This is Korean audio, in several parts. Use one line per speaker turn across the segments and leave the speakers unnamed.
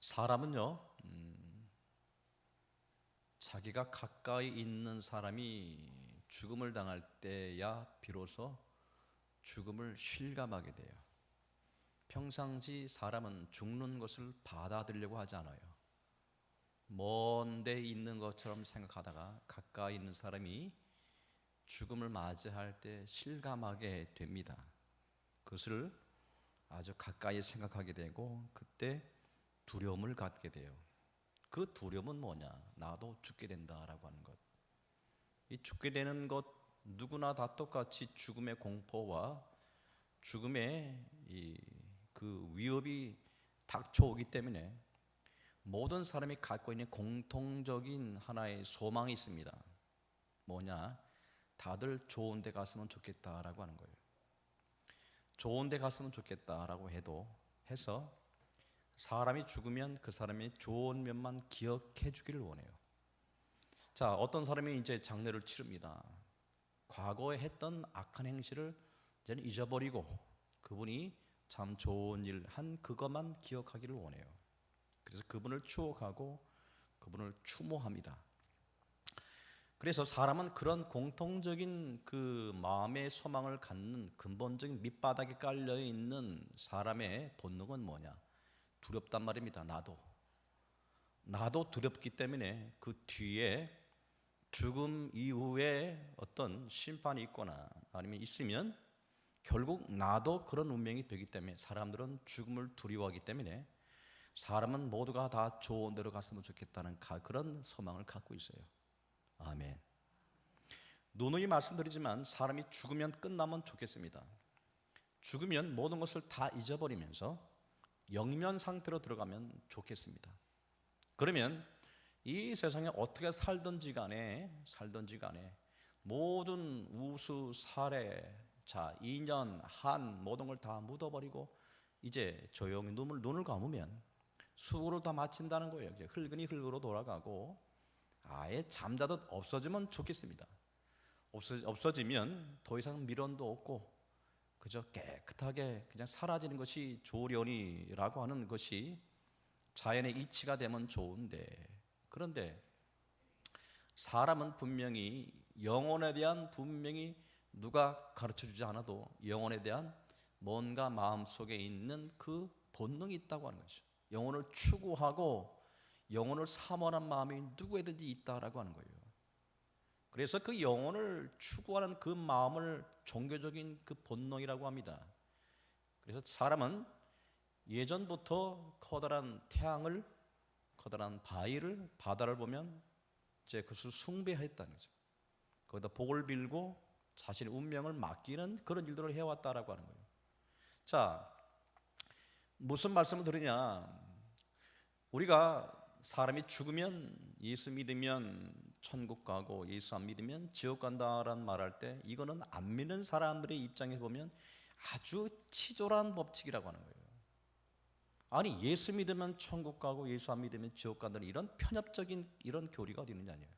사람은요, 자기가 가까이 있는 사람이 죽음을 당할 때야 비로소 죽음을 실감하게 돼요. 평상시 사람은 죽는 것을 받아들이려고 하지 않아요. 먼 데 있는 것처럼 생각하다가 가까이 있는 사람이 죽음을 맞이할 때 실감하게 됩니다. 그것을 아주 가까이 생각하게 되고 그때 두려움을 갖게 돼요. 그 두려움은 뭐냐? 나도 죽게 된다라고 하는 것. 이 죽게 되는 것 누구나 다 똑같이 죽음의 공포와 죽음의 그 위협이 닥쳐오기 때문에 모든 사람이 갖고 있는 공통적인 하나의 소망이 있습니다. 뭐냐? 다들 좋은 데 갔으면 좋겠다라고 하는 거예요. 좋은 데 갔으면 좋겠다라고 해서 사람이 죽으면 그 사람의 좋은 면만 기억해 주기를 원해요. 자, 어떤 사람이 이제 장례를 치릅니다. 과거에 했던 악한 행실을 이제는 잊어버리고 그분이 참 좋은 일 한 그것만 기억하기를 원해요. 그래서 그분을 추억하고 그분을 추모합니다. 그래서 사람은 그런 공통적인 그 마음의 소망을 갖는 근본적인 밑바닥에 깔려 있는 사람의 본능은 뭐냐? 두렵단 말입니다. 나도 두렵기 때문에 그 뒤에 죽음 이후에 어떤 심판이 있거나 아니면 있으면 결국 나도 그런 운명이 되기 때문에 사람들은 죽음을 두려워하기 때문에 사람은 모두가 다 좋은 데로 갔으면 좋겠다는 그런 소망을 갖고 있어요. 아멘. 누누이 말씀드리지만 사람이 죽으면 끝나면 좋겠습니다. 죽으면 모든 것을 다 잊어버리면서 영면 상태로 들어가면 좋겠습니다. 그러면 이 세상에 어떻게 살든지 간에 모든 우수, 살해, 인연, 한 모든 걸 다 묻어버리고 이제 조용히 눈을 감으면 수고를 다 마친다는 거예요. 이제 흙은이 흙으로 돌아가고 아예 잠자듯 없어지면 좋겠습니다. 없어지면 더 이상 미련도 없고 그저 깨끗하게 그냥 사라지는 것이 조련이라고 하는 것이 자연의 이치가 되면 좋은데, 그런데 사람은 분명히 영혼에 대한 분명히 누가 가르쳐주지 않아도 영혼에 대한 뭔가 마음속에 있는 그 본능이 있다고 하는 거죠. 영혼을 추구하고 영혼을 사모하는 마음이 누구에든지 있다라고 하는 거예요. 그래서 그 영혼을 추구하는 그 마음을 종교적인 그 본능이라고 합니다. 그래서 사람은 예전부터 커다란 태양을, 커다란 바다를 보면 이제 그것을 숭배했다는 거죠. 거기다 복을 빌고 자신의 운명을 맡기는 그런 일들을 해왔다라고 하는 거예요. 자, 무슨 말씀을 드리냐? 우리가 사람이 죽으면 예수 믿으면 천국 가고 예수 안 믿으면 지옥 간다라는 말할 때 이거는 안 믿는 사람들의 입장에 보면 아주 치졸한 법칙이라고 하는 거예요. 아니, 예수 믿으면 천국 가고 예수 안 믿으면 지옥 간다는 이런 편협적인 이런 교리가 어디 있느냐 아니에요.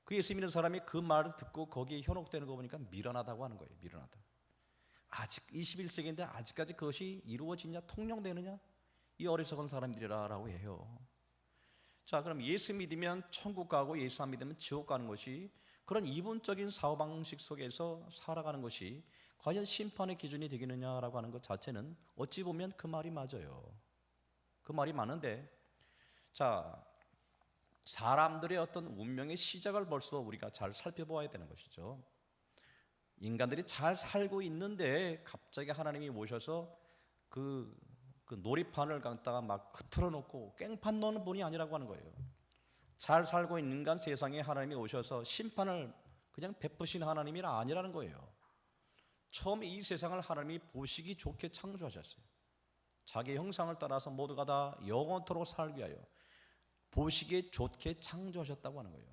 그 예수 믿는 사람이 그 말을 듣고 거기에 현혹되는 거 보니까 미련하다고 하는 거예요. 미련하다. 아직 21세기인데 아직까지 그것이 이루어지냐 통용되느냐? 이 어리석은 사람들이라고 해요. 자, 그럼 예수 믿으면 천국 가고 예수 안 믿으면 지옥 가는 것이 그런 이분적인 사고방식 속에서 살아가는 것이 과연 심판의 기준이 되겠느냐라고 하는 것 자체는 어찌 보면 그 말이 맞아요. 그 말이 맞는데, 자, 사람들의 어떤 운명의 시작을 벌써 우리가 잘 살펴보아야 되는 것이죠. 인간들이 잘 살고 있는데 갑자기 하나님이 오셔서 그 놀이판을 갖다가 막 흐트러 놓고 깽판 놓는 분이 아니라고 하는 거예요. 잘 살고 있는 인간 세상에 하나님이 오셔서 심판을 그냥 베푸신 하나님이라 아니라는 거예요. 처음에 이 세상을 하나님이 보시기 좋게 창조하셨어요. 자기 형상을 따라서 모두가 다 영원토록 살기 위하여 보시기에 좋게 창조하셨다고 하는 거예요.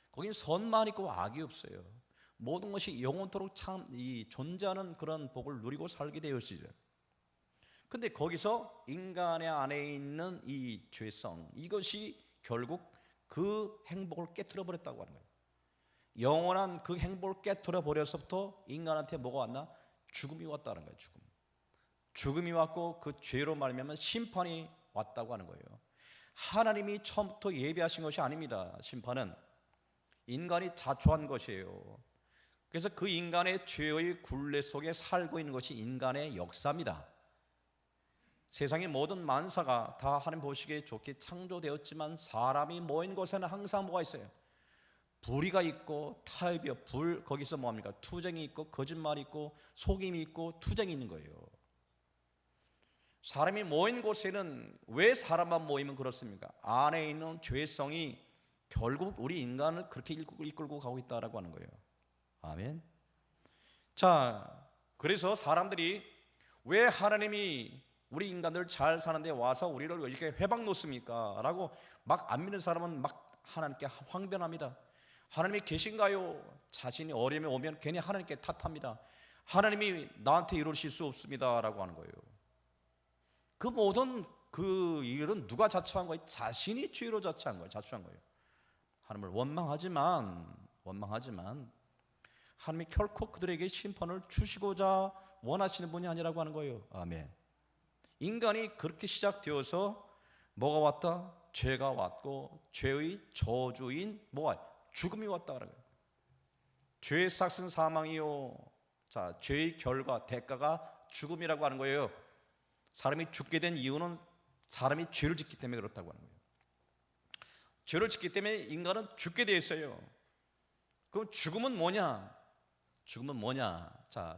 거긴 선만 있고 악이 없어요. 모든 것이 영원토록 존재하는 그런 복을 누리고 살게 되었어요. 근데 거기서 인간의 안에 있는 이 죄성, 이것이 결국 그 행복을 깨트려 버렸다고 하는 거예요. 영원한 그 행복을 깨트려 버려서부터 인간한테 뭐가 왔나? 죽음이 왔다는 거예요. 죽음이 왔고 그 죄로 말미암아 심판이 왔다고 하는 거예요. 하나님이 처음부터 예비하신 것이 아닙니다. 심판은 인간이 자초한 것이에요. 그래서 그 인간의 죄의 굴레 속에 살고 있는 것이 인간의 역사입니다. 세상의 모든 만사가 다 하나님 보시기에 좋게 창조되었지만 사람이 모인 곳에는 항상 뭐가 있어요? 불의가 있고 타협이요, 거기서 뭐합니까? 투쟁이 있고 거짓말이 있고 속임이 있고 투쟁이 있는 거예요. 사람이 모인 곳에는 왜 사람만 모이면 그렇습니까? 안에 있는 죄성이 결국 우리 인간을 그렇게 이끌고 가고 있다라고 하는 거예요. 아멘. 자, 그래서 사람들이 왜 하나님이 우리 인간들 잘 사는데 와서 우리를 이렇게 회방 놓습니까? 라고 막 안 믿는 사람은 막 하나님께 황변합니다. 하나님이 계신가요? 자신이 어려움이 오면 괜히 하나님께 탓합니다. 하나님이 나한테 이루실 수 없습니다 라고 하는 거예요. 그 모든 그 일은 누가 자초한 거예요? 자신이 죄로 자초한 거예요. 하나님을 원망하지만 하나님이 결코 그들에게 심판을 주시고자 원하시는 분이 아니라고 하는 거예요. 아멘. 인간이 그렇게 시작되어서 뭐가 왔다? 죄가 왔고 죄의 저주인 뭐가? 죽음이 왔다 그래요. 죄의 삭은 사망이요. 자, 죄의 결과, 대가가 죽음이라고 하는 거예요. 사람이 죽게 된 이유는 사람이 죄를 짓기 때문에 그렇다고 하는 거예요. 죄를 짓기 때문에 인간은 죽게 되어 있어요. 그럼 죽음은 뭐냐? 자,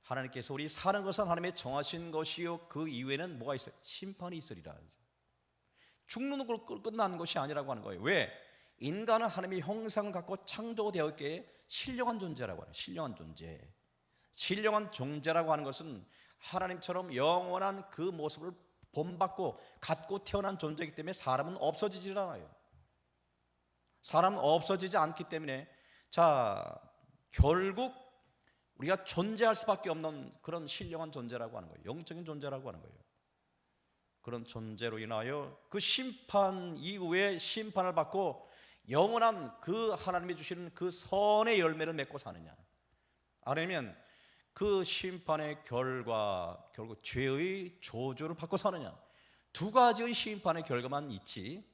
하나님께서 우리 사는 것은 하나님의 정하신 것이요, 그 이후에는 뭐가 있어요? 심판이 있으리라. 죽는 걸로 끝나는 것이 아니라고 하는 거예요. 왜? 인간은 하나님의 형상을 갖고 창조되었기에 신령한 존재라고 하는 거예요. 신령한 존재라고 하는 것은 하나님처럼 영원한 그 모습을 본받고 갖고 태어난 존재이기 때문에 사람은 없어지질 않아요. 사람은 없어지지 않기 때문에 결국 우리가 존재할 수밖에 없는 그런 신령한 존재라고 하는 거예요. 영적인 존재라고 하는 거예요. 그런 존재로 인하여 그 심판 이후에 심판을 받고 영원한 그 하나님이 주시는 그 선의 열매를 맺고 사느냐, 아니면 그 심판의 결과 결국 죄의 저주를 받고 사느냐, 두 가지의 심판의 결과만 있지,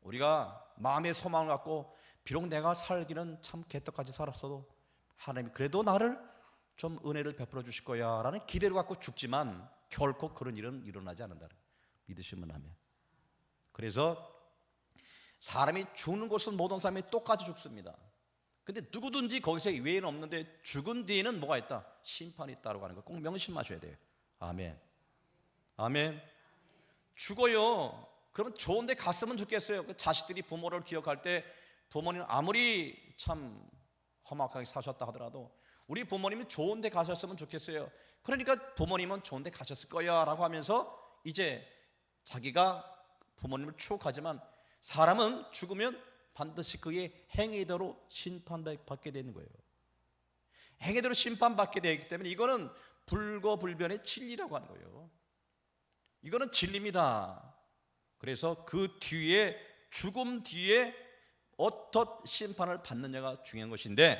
우리가 마음의 소망을 갖고 비록 내가 살기는 참 개떡같이 살았어도 하나님이 그래도 나를 좀 은혜를 베풀어 주실 거야 라는 기대를 갖고 죽지만 결코 그런 일은 일어나지 않는다. 믿으시면 하면. 그래서 사람이 죽는 것은 모든 사람이 똑같이 죽습니다. 근데 누구든지 거기서 외에는 없는데 죽은 뒤에는 뭐가 있다? 심판이 있다고 하는 거 꼭 명심하셔야 돼요. 아멘. 죽어요. 그러면 좋은 데 갔으면 좋겠어요. 자식들이 부모를 기억할 때 부모님은 아무리 참 험악하게 사셨다 하더라도 우리 부모님은 좋은 데 가셨으면 좋겠어요. 그러니까 부모님은 좋은 데 가셨을 거야 라고 하면서 이제 자기가 부모님을 추억하지만 사람은 죽으면 반드시 그의 행위대로 심판받게 되는 거예요. 행위대로 심판받게 되기 때문에 이거는 불거불변의 진리라고 하는 거예요. 이거는 진리입니다. 그래서 그 뒤에, 죽음 뒤에 어떤 심판을 받느냐가 중요한 것인데,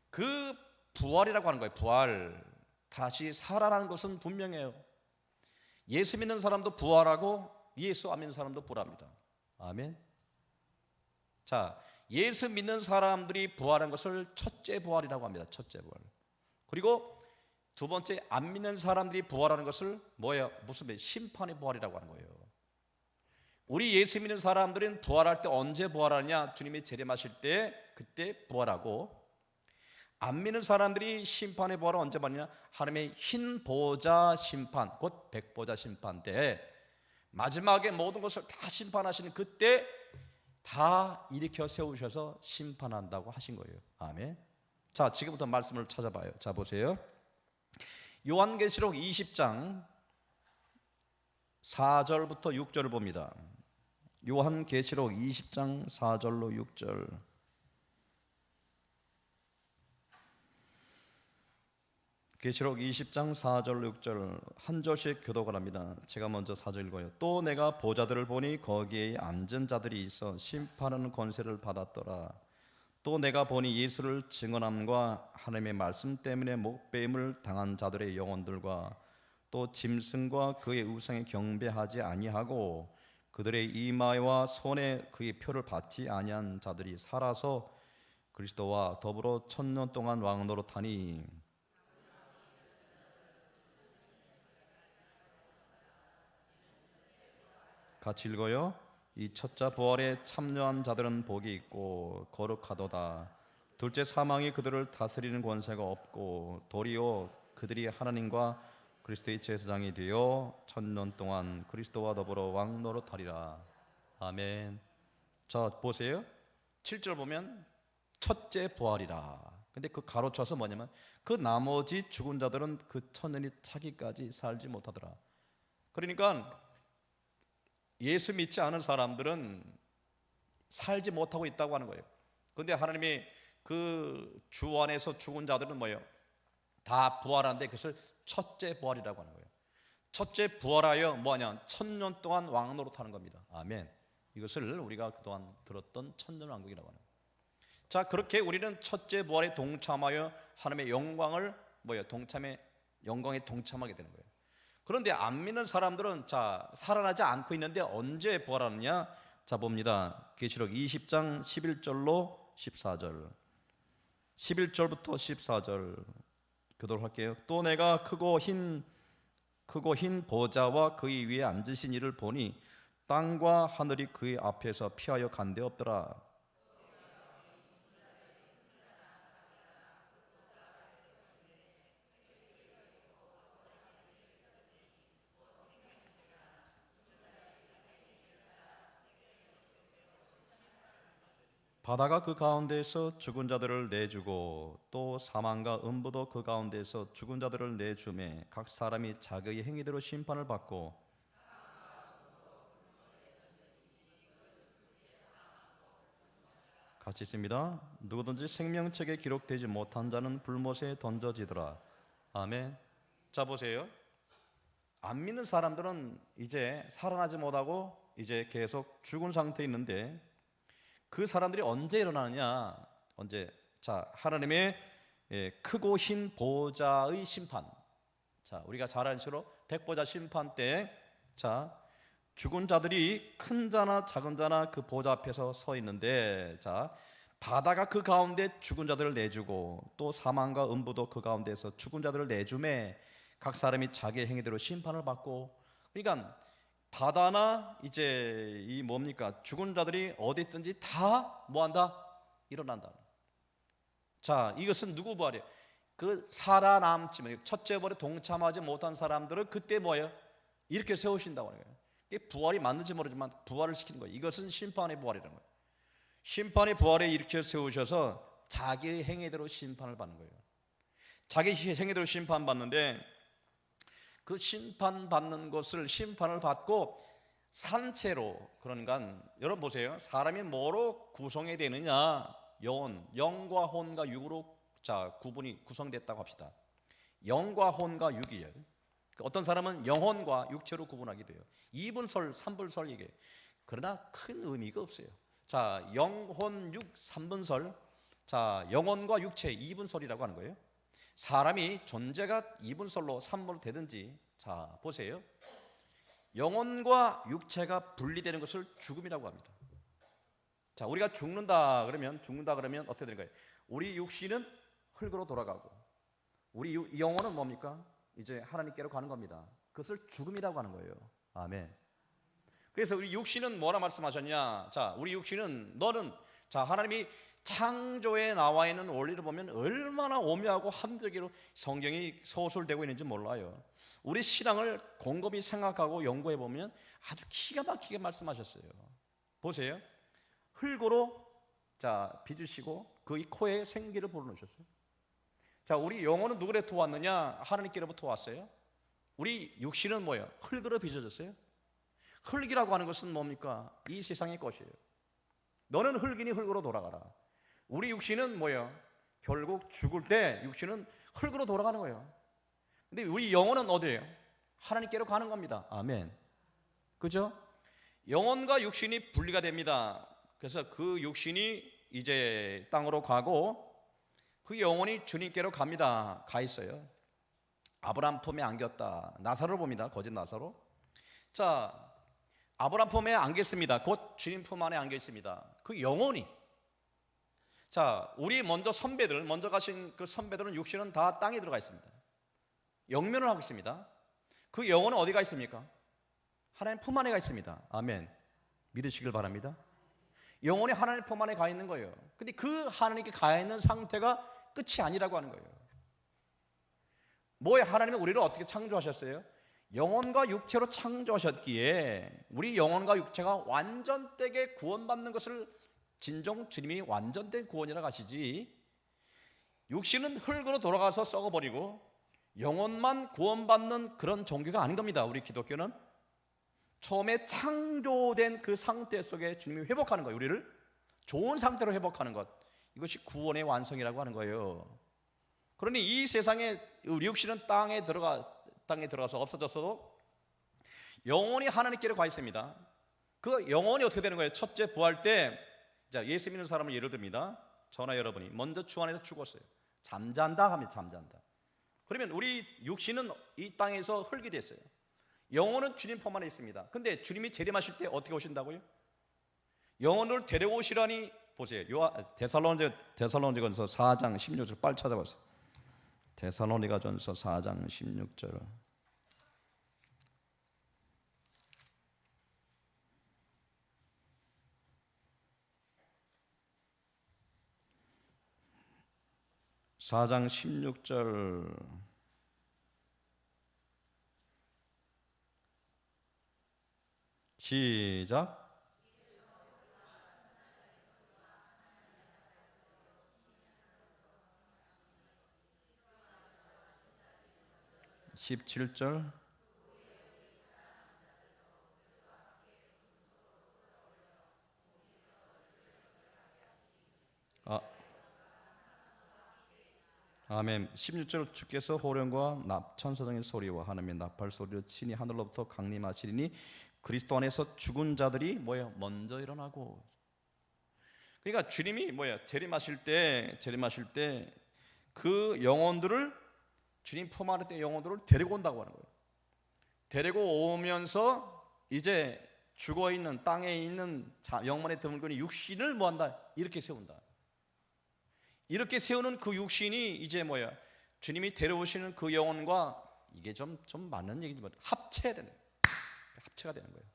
그 부활이라고 하는 거예요. 부활, 다시 살아나는 것은 분명해요. 예수 믿는 사람도 부활하고 예수 안 믿는 사람도 부활합니다. 아멘. 자, 예수 믿는 사람들이 부활한 것을 첫째 부활이라고 합니다. 첫째 부활. 그리고 두 번째, 안 믿는 사람들이 부활하는 것을 뭐예요? 무슨 심판의 부활이라고 하는 거예요. 우리 예수 믿는 사람들은 부활할 때 언제 부활하느냐? 주님이 재림하실 때 그때 부활하고, 안 믿는 사람들이 심판의 부활을 언제 받느냐? 하나님의 흰 보좌 심판, 곧 백보좌 심판 때 마지막에 모든 것을 다 심판하시는 그때 다 일으켜 세우셔서 심판한다고 하신 거예요. 아멘. 자, 지금부터 말씀을 찾아봐요. 자, 보세요. 요한계시록 20장 4절부터 6절을 봅니다. 요한계시록 20장 4절로 6절. 계시록 20장 4절 6절 한 절씩 교독을 합니다. 제가 먼저 4절 읽어요. 또 내가 보좌들을 보니 거기에 앉은 자들이 있어 심판하는 권세를 받았더라. 또 내가 보니 예수를 증언함과 하나님의 말씀 때문에 목배임을 당한 자들의 영혼들과 또 짐승과 그의 우상에 경배하지 아니하고 그들의 이마와 손에 그의 표를 받지 아니한 자들이 살아서 그리스도와 더불어 1000년 동안 왕노릇하니. 같이 읽어요. 이 첫째 부활에 참여한 자들은 복이 있고 거룩하도다. 둘째 사망이 그들을 다스리는 권세가 없고 도리어 그들이 하나님과 그리스도의 제사장이 되어 1000년 동안 그리스도와 더불어 왕노릇하리라. 아멘. 자 보세요. 7절 보면 첫째 부활이라. 근데 그 가로쳐서 뭐냐면 그 나머지 죽은 자들은 그 1000년이 차기까지 살지 못하더라. 그러니까 예수 믿지 않은 사람들은 살지 못하고 있다고 하는 거예요. 그런데 하나님이 그 주 안에서 죽은 자들은 뭐예요? 다 부활하는데 그것을 첫째 부활이라고 하는 거예요. 첫째 부활하여 뭐하냐? 1000년 동안 왕노릇하는 겁니다. 아멘. 이것을 우리가 그동안 들었던 천년왕국이라고 하는 거예요. 자, 그렇게 우리는 첫째 부활에 동참하여 하나님의 영광을 영광에 동참하게 되는 거예요. 그런데 안 믿는 사람들은 자 살아나지 않고 있는데 언제 부활하느냐? 자 봅니다. 계시록 20장 11절로 14절, 11절부터 14절 교도록 할게요. 또 내가 크고 흰 보좌와 그의 위에 앉으신 이를 보니 땅과 하늘이 그의 앞에서 피하여 간데 없더라. 바다가 그 가운데에서 죽은 자들을 내주고 또 사망과 음부도 그 가운데에서 죽은 자들을 내주매 각 사람이 자기의 행위대로 심판을 받고. 같이 있습니다. 누구든지 생명책에 기록되지 못한 자는 불못에 던져지더라. 아멘. 자 보세요. 안 믿는 사람들은 이제 살아나지 못하고 이제 계속 죽은 상태에 있는데 그 사람들이 언제 일어나느냐? 언제? 자, 하나님의 크고 흰 보좌의 심판. 자, 우리가 잘 아는 대로 백보자 심판 때, 자, 죽은 자들이 큰 자나 작은 자나 그 보좌 앞에서 서 있는데, 자, 바다가 그 가운데 죽은 자들을 내주고 또 사망과 음부도 그 가운데서 죽은 자들을 내주매 각 사람이 자기의 행위대로 심판을 받고. 그러니까 바다나 이제 이 뭡니까? 죽은 자들이 어디 있든지 다 뭐한다? 일어난다. 자, 이것은 누구 부활이에요? 그 살아남지, 첫째 부활에 동참하지 못한 사람들을 그때 뭐예요? 이렇게 세우신다고 하는 거예요. 이게 부활이 맞는지 모르지만 부활을 시키는 거예요. 이것은 심판의 부활이라는 거예요. 심판의 부활에 일으켜 세우셔서 자기의 행위대로 심판을 받는 거예요. 자기 행위대로 심판받는데 그 심판받는 것을 심판을 받고 산채로, 그러니까 여러분 보세요. 사람이 뭐로 구성이 되느냐? 영과 혼과 육으로 자 구분이 구성됐다고 합시다. 영과 혼과 육이에요. 어떤 사람은 영혼과 육체로 구분하게 돼요. 2분설, 3분설 이게. 그러나 큰 의미가 없어요. 자, 영혼, 육, 3분설. 자, 영혼과 육체 2분설이라고 하는 거예요. 사람이 존재가 2분설로 3분으로 되든지. 자 보세요. 영혼과 육체가 분리되는 것을 죽음이라고 합니다. 자, 우리가 죽는다 그러면 어떻게 되는 거예요? 우리 육신은 흙으로 돌아가고 우리 영혼은 뭡니까? 이제 하나님께로 가는 겁니다. 그것을 죽음이라고 하는 거예요. 아멘. 그래서 우리 육신은 뭐라 말씀하셨냐? 자, 우리 육신은 너는 자 하나님이 창조에 나와 있는 원리를 보면 얼마나 오묘하고 함정으로 성경이 서술되고 있는지 몰라요. 우리 신앙을 곰곰이 생각하고 연구해 보면 아주 기가 막히게 말씀하셨어요. 보세요. 흙으로 자 빚으시고 그 코에 생기를 불어넣으셨어요. 자, 우리 영혼은 누구로부터 왔느냐? 하나님께로부터 왔어요. 우리 육신은 뭐예요? 흙으로 빚어졌어요. 흙이라고 하는 것은 뭡니까? 이 세상의 것이에요. 너는 흙이니 흙으로 돌아가라. 우리 육신은 뭐예요? 결국 죽을 때 육신은 흙으로 돌아가는 거예요. 근데 우리 영혼은 어디예요? 하나님께로 가는 겁니다. 아멘. 그죠? 영혼과 육신이 분리가 됩니다. 그래서 그 육신이 이제 땅으로 가고 그 영혼이 주님께로 갑니다. 가 있어요. 아브라함 품에 안겼다. 나사로를 봅니다. 거짓 나사로. 자, 아브라함 품에 안겼습니다. 곧 주님 품 안에 안겨 있습니다. 그 영혼이. 자, 우리 먼저 가신 그 선배들은 육신은 다 땅에 들어가 있습니다. 영면을 하고 있습니다. 그 영혼은 어디가 있습니까? 하나님 품 안에 가 있습니다. 아멘. 믿으시길 바랍니다. 영혼이 하나님 품 안에 가 있는 거예요. 근데 그 하나님께 가 있는 상태가 끝이 아니라고 하는 거예요. 뭐에 하나님은 우리를 어떻게 창조하셨어요? 영혼과 육체로 창조하셨기에 우리 영혼과 육체가 완전되게 구원받는 것을 진정 주님이 완전된 구원이라고 하시지, 육신은 흙으로 돌아가서 썩어버리고 영혼만 구원받는 그런 종교가 아닌 겁니다. 우리 기독교는 처음에 창조된 그 상태 속에 주님이 회복하는 거예요. 우리를 좋은 상태로 회복하는 것, 이것이 구원의 완성이라고 하는 거예요. 그러니 이 세상에 우리 육신은 땅에 들어가서 없어졌어도 영혼이 하나님께로 가 있습니다. 그 영혼이 어떻게 되는 거예요? 첫째, 부활 때, 자, 예수 믿는 사람을 예를 듭니다. 저나 여러분이 먼저 주 안에서 죽었어요. 잠잔다 하면 잠잔다. 그러면 우리 육신은 이 땅에서 흙이 됐어요. 영혼은 주님 품 안에 있습니다. 근데 주님이 재림하실 때 어떻게 오신다고요? 영혼을 데려오시라니. 보세요. 데살로니가전서 4장 16절 빨리 찾아보세요. 데살로니가전서 4장 16절. (4장 16절) 시작. (17절) 아멘. 16절 주께서 호령과 천사장의 소리와 하나님의 나팔 소리로 친히 하늘로부터 강림하시리니 그리스도 안에서 죽은 자들이 뭐예요? 먼저 일어나고. 그러니까 주님이 재림하실 때 그 영혼들을, 주님 품 안에 있는 영혼들을 데리고 온다고 하는 거예요. 데리고 오면서 이제 죽어있는 땅에 있는 영혼의 드물거니 육신을 뭐한다? 이렇게 세운다. 이렇게 세우는 그 육신이 이제 주님이 데려오시는 그 영혼과 이게 좀 맞는 얘기지만 합체가 되는 거예요.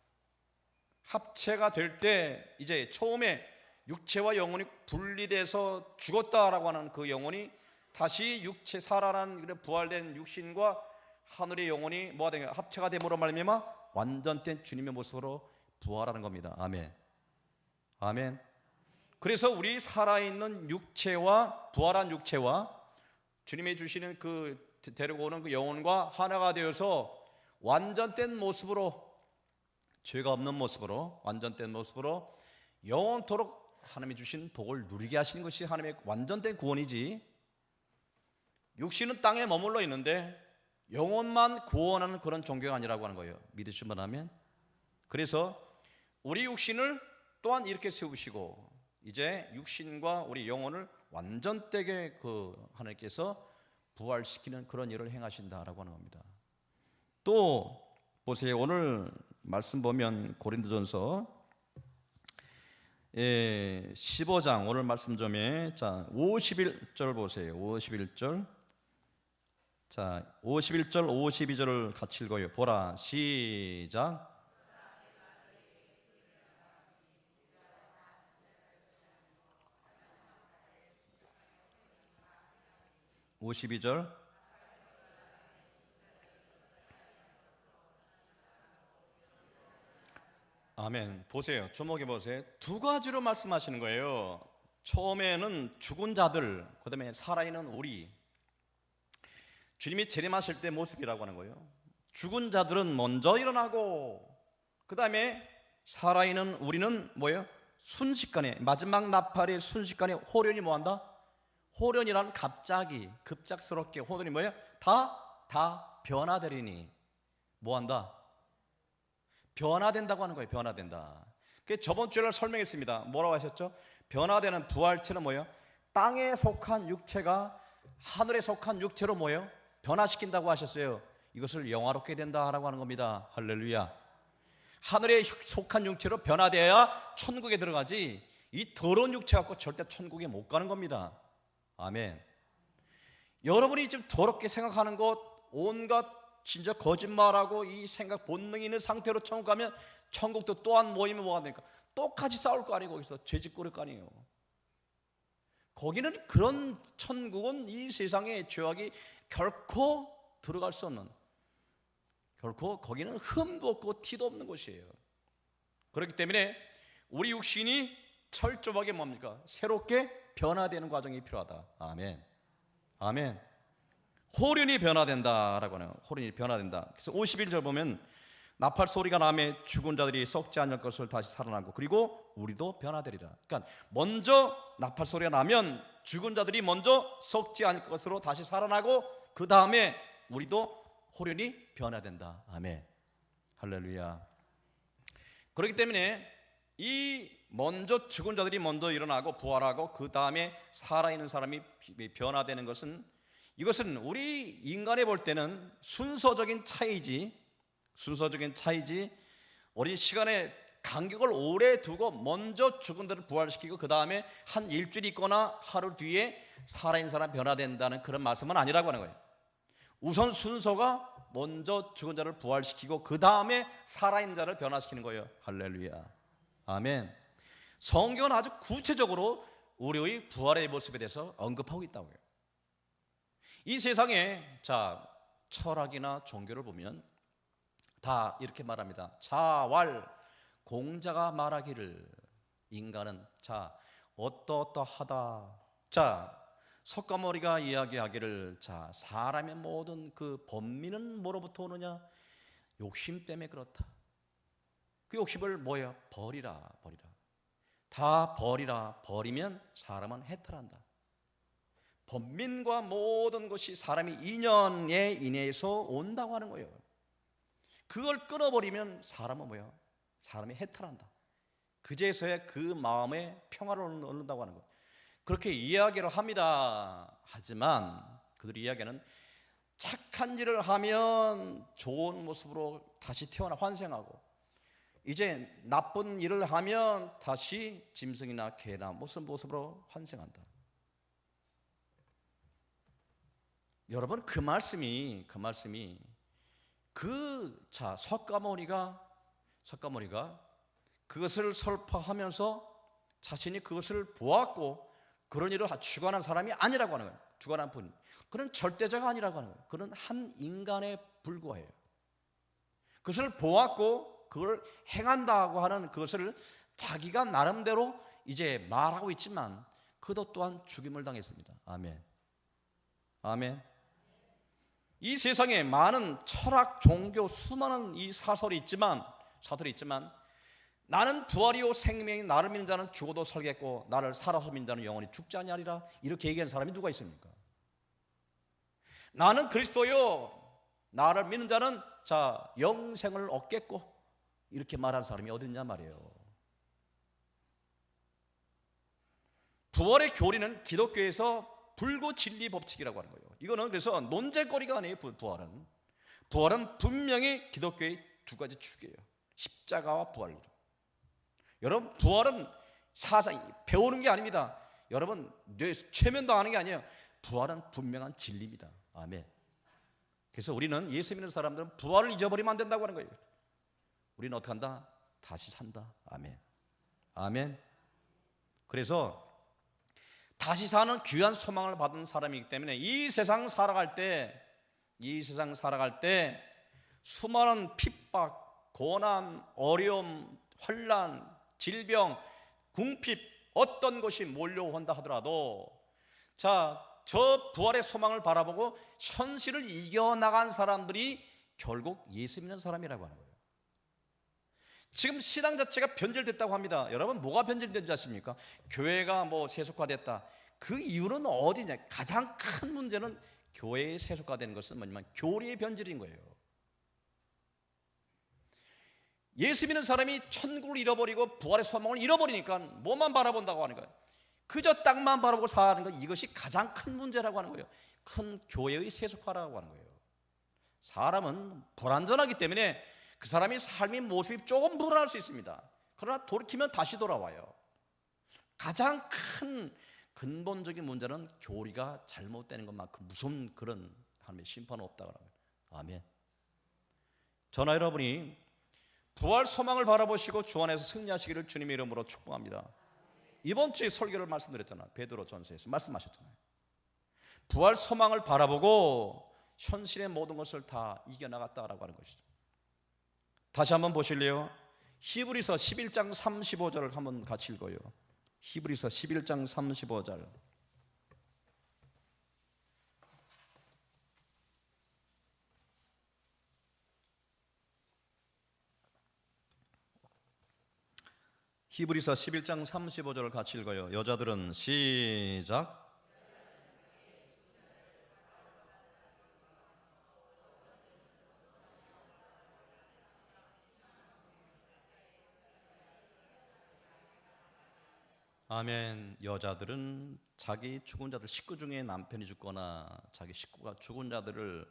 합체가 될 때 이제 처음에 육체와 영혼이 분리돼서 죽었다라고 하는 그 영혼이 다시 육체 살아난 부활된 육신과 하늘의 영혼이 뭐가 되냐? 합체가 됨으로 말미암아 완전된 주님의 모습으로 부활하는 겁니다. 아멘. 아멘. 그래서 우리 살아있는 육체와 부활한 육체와 주님이 주시는 그 데리고 오는 그 영혼과 하나가 되어서 완전된 모습으로, 죄가 없는 모습으로, 완전된 모습으로 영원토록 하나님이 주신 복을 누리게 하시는 것이 하나님의 완전된 구원이지, 육신은 땅에 머물러 있는데 영혼만 구원하는 그런 종교가 아니라고 하는 거예요. 믿으시면 하면. 그래서 우리 육신을 또한 이렇게 세우시고 이제 육신과 우리 영혼을 완전되게 하나님께서 부활시키는 그런 일을 행하신다라고 하는 겁니다. 또 보세요. 오늘 말씀 보면 고린도전서 15장 오늘 말씀 점에 51절 보세요. 51절. 자, 51절 52절을 같이 읽어요. 보라. 시작. 52절. 아멘. 보세요. 주목해 보세요. 두 가지로 말씀하시는 거예요. 처음에는 죽은 자들, 그 다음에 살아있는 우리. 주님이 재림하실 때 모습이라고 하는 거예요. 죽은 자들은 먼저 일어나고 그 다음에 살아있는 우리는 뭐예요? 순식간에, 마지막 나팔의 순식간에 호련이 뭐한다? 호련이란 갑자기 급작스럽게, 호련이 뭐예요? 다 변화되리니 뭐한다? 변화된다고 하는 거예요. 변화된다. 저번 주에 설명했습니다. 뭐라고 하셨죠? 변화되는 부활체는 뭐예요? 땅에 속한 육체가 하늘에 속한 육체로 뭐예요? 변화시킨다고 하셨어요. 이것을 영화롭게 된다라고 하는 겁니다. 할렐루야. 하늘에 속한 육체로 변화되어야 천국에 들어가지, 이 더러운 육체 갖고 절대 천국에 못 가는 겁니다. 아멘. 여러분이 지금 더럽게 생각하는 것, 온갖 진짜 거짓말하고 이 생각 본능이 있는 상태로 천국 가면 천국도 또한 모이면 뭐가 됩니까? 똑같이 싸울 거 아니에요. 거기서 죄짓 거릴 거 아니에요. 거기는 그런 천국은 이 세상의 죄악이 결코 들어갈 수 없는, 결코 거기는 흠도 없고 티도 없는 곳이에요. 그렇기 때문에 우리 육신이 철저하게 뭡니까? 새롭게 변화되는 과정이 필요하다. 아멘. 아멘. 호련이 변화된다라고 하네요. 호련이 변화된다. 그래서 51절 보면 나팔 소리가 나매 죽은 자들이 썩지 않을 것을 다시 살아나고 그리고 우리도 변화되리라. 그러니까 먼저 나팔 소리가 나면 죽은 자들이 먼저 썩지 않을 것으로 다시 살아나고 그 다음에 우리도 호련이 변화된다. 아멘. 할렐루야. 그렇기 때문에 이 먼저 죽은 자들이 먼저 일어나고 부활하고 그 다음에 살아있는 사람이 변화되는 것은, 이것은 우리 인간에 볼 때는 순서적인 차이지 우리 시간의 간격을 오래 두고 먼저 죽은 자를 부활시키고 그 다음에 한 일주일 있거나 하루 뒤에 살아있는 사람 변화된다는 그런 말씀은 아니라고 하는 거예요. 우선 순서가 먼저 죽은 자를 부활시키고 그 다음에 살아있는 자를 변화시키는 거예요. 할렐루야. 아멘. 성경은 아주 구체적으로 우리의 부활의 모습에 대해서 언급하고 있다고요. 이 세상에 철학이나 종교를 보면 다 이렇게 말합니다. 자왈 공자가 말하기를 인간은 어떠어떠하다. 석가모니가 이야기하기를 사람의 모든 그 번민은 뭐로부터 오느냐? 욕심 때문에 그렇다. 그 욕심을 뭐야? 버리라. 다 버리라. 버리면 사람은 해탈한다. 번민과 모든 것이 사람이 인연에 인해서 온다고 하는 거예요. 그걸 끊어버리면 사람은 뭐야? 사람이 해탈한다. 그제서야 그 마음에 평화를 얻는다고 하는 거예요. 그렇게 이야기를 합니다. 하지만 그들의 이야기는 착한 일을 하면 좋은 모습으로 다시 태어나 환생하고, 이제 나쁜 일을 하면 다시 짐승이나 개나 무슨 모습으로 환생한다. 여러분, 그 말씀이 석가모니가 그것을 설파하면서 자신이 그것을 보았고 그런 일을 주관한 사람이 아니라고 하는 거예요. 주관한 분, 그런 절대자가 아니라고 하는 거예요. 그런 한 인간에 불과해요. 그것을 보았고 그걸 행한다고 하는 그것을 자기가 나름대로 이제 말하고 있지만 그도 또한 죽임을 당했습니다. 아멘. 아멘. 이 세상에 많은 철학, 종교, 수많은 이 사설이 있지만 나는 부활이요 생명이 나를 믿는 자는 죽어도 살겠고 나를 살아서 믿는 자는 영원히 죽지 아니하리라, 이렇게 얘기하는 사람이 누가 있습니까? 나는 그리스도요 나를 믿는 자는 영생을 얻겠고, 이렇게 말하는 사람이 어디 있냐 말이에요. 부활의 교리는 기독교에서 불구 진리 법칙이라고 하는 거예요. 이거는 그래서 논쟁거리가 아니에요. 부활은 분명히 기독교의 두 가지 축이에요. 십자가와 부활. 여러분, 부활은 사상 배우는 게 아닙니다. 여러분, 최면당하는 게 아니에요. 부활은 분명한 진리입니다. 아멘. 그래서 우리는 예수 믿는 사람들은 부활을 잊어버리면 안 된다고 하는 거예요. 우리는 어떻게 한다? 다시 산다. 아멘. 아멘. 그래서 다시 사는 귀한 소망을 받은 사람이기 때문에 이 세상 살아갈 때 수많은 핍박, 고난, 어려움, 환난, 질병, 궁핍 어떤 것이 몰려온다 하더라도 저 부활의 소망을 바라보고 현실을 이겨나간 사람들이 결국 예수 믿는 사람이라고 하는 거예요. 지금 신앙 자체가 변질됐다고 합니다. 여러분, 뭐가 변질된지 아십니까? 교회가 세속화됐다. 그 이유는 어디냐? 가장 큰 문제는 교회에 세속화되는 것은 뭐냐면 교리의 변질인 거예요. 예수 믿는 사람이 천국을 잃어버리고 부활의 소망을 잃어버리니까 뭐만 바라본다고 하는 거예요. 그저 땅만 바라보고 사는 것, 이것이 가장 큰 문제라고 하는 거예요. 큰 교회의 세속화라고 하는 거예요. 사람은 불완전하기 때문에 그 사람이 삶의 모습이 조금 불안할 수 있습니다. 그러나 돌이키면 다시 돌아와요. 가장 큰 근본적인 문제는 교리가 잘못되는 것만큼 무서운 그런 하나님의 심판은 없다고 합니다. 아멘. 저나 여러분이 부활 소망을 바라보시고 주 안에서 승리하시기를 주님의 이름으로 축복합니다. 이번 주에 설교를 말씀드렸잖아요. 베드로 전서에서 말씀하셨잖아요. 부활 소망을 바라보고 현실의 모든 것을 다 이겨나갔다라고 하는 것이죠. 다시 한번 보실래요? 히브리서 11장 35절을 한번 같이 읽어요. 히브리서 11장 35절. 히브리서 11장 35절을 같이 읽어요. 여자들은 시작. 아멘. 여자들은 자기 죽은 자들, 식구 중에 남편이 죽거나 자기 식구가 죽은 자들을